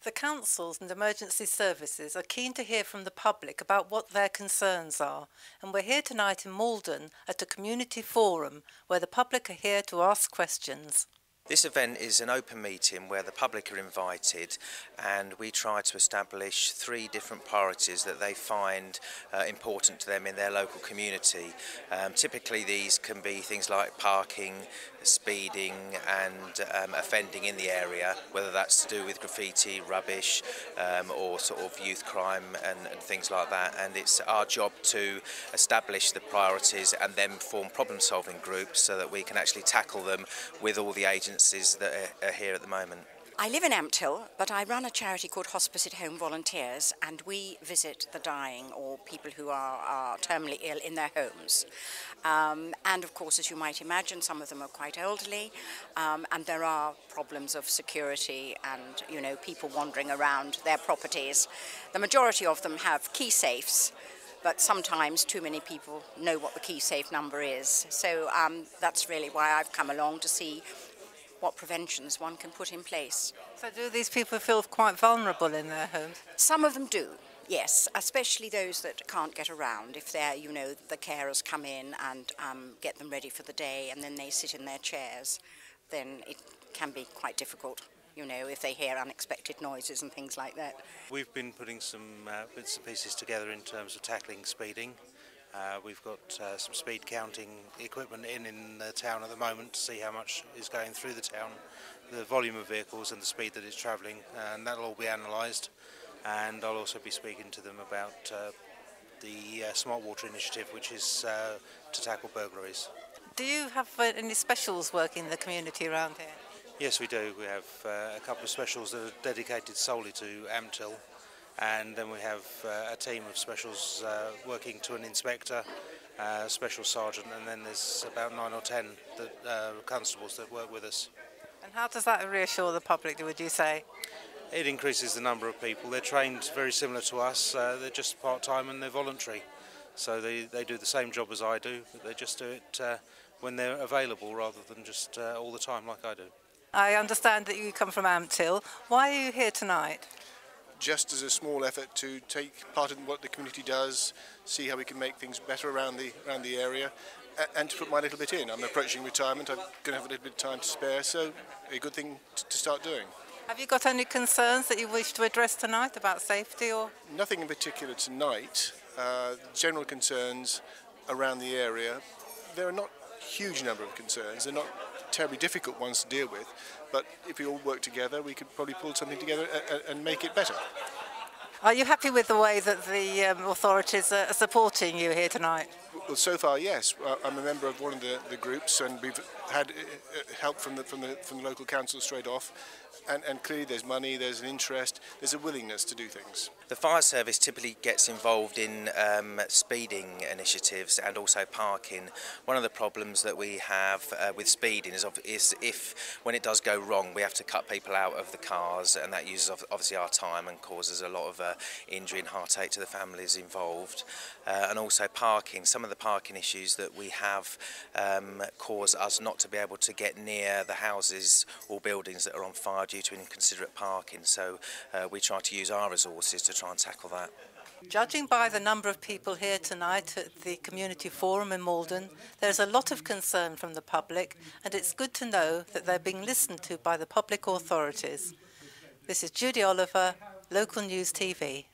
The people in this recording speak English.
The councils and emergency services are keen to hear from the public about what their concerns are, and we're here tonight in Maulden at a community forum where the public are here to ask questions. This event is an open meeting where the public are invited, and we try to establish 3 different priorities that they find important to them in their local community. Typically these can be things like parking, speeding and offending in the area, whether that's to do with graffiti, rubbish or sort of youth crime and things like that. And it's our job to establish the priorities and then form problem-solving groups so that we can actually tackle them with all the agencies that are here at the moment. I live in Ampthill, but I run a charity called Hospice at Home Volunteers, and we visit the dying or people who are terminally ill in their homes. And of course, as you might imagine, some of them are quite elderly, and there are problems of security and, you know, people wandering around their properties. The majority of them have key safes, but sometimes too many people know what the key safe number is. So that's really why I've come along to see what preventions one can put in place. So do these people feel quite vulnerable in their homes? Some of them do, yes, especially those that can't get around. If they're, you know, the carers come in and get them ready for the day and then they sit in their chairs, then it can be quite difficult, you know, if they hear unexpected noises and things like that. We've been putting some bits and pieces together in terms of tackling speeding. We've got some speed counting equipment in the town at the moment to see how much is going through the town, the volume of vehicles and the speed that it's travelling, and that'll all be analysed. And I'll also be speaking to them about the Smart Water initiative, which is to tackle burglaries. Do you have any specials working in the community around here? Yes, we do. We have a couple of specials that are dedicated solely to Ampthill. And then we have a team of specials working to an inspector, special sergeant, and then there's about 9 or 10 constables that work with us. And how does that reassure the public, would you say? It increases the number of people. They're trained very similar to us. They're just part-time and they're voluntary. So they do the same job as I do, but they just do it when they're available rather than just all the time like I do. I understand that you come from Ampthill. Why are you here tonight? Just as a small effort to take part in what the community does, see how we can make things better around the area, and to put my little bit in. I'm approaching retirement, I'm going to have a little bit of time to spare, so a good thing to start doing. Have you got any concerns that you wish to address tonight about safety? Or Nothing in particular tonight. General concerns around the area. There are not a huge number of concerns, they're not terribly difficult ones to deal with, but if we all work together we could probably pull something together and make it better. Are you happy with the way that the authorities are supporting you here tonight? Well, so far, yes. I'm a member of one of the groups, and we've had help from the local council straight off. And clearly there's money, there's an interest, there's a willingness to do things. The fire service typically gets involved in speeding initiatives and also parking. One of the problems that we have with speeding is if, when it does go wrong, we have to cut people out of the cars, and that uses obviously our time and causes a lot of injury and heartache to the families involved. And also parking. Some of the parking issues that we have cause us not to be able to get near the houses or buildings that are on fire due to inconsiderate parking, so we try to use our resources to try and tackle that. Judging by the number of people here tonight at the community forum in Maulden, there's a lot of concern from the public, and it's good to know that they're being listened to by the public authorities. This is Judy Oliver, Local News TV.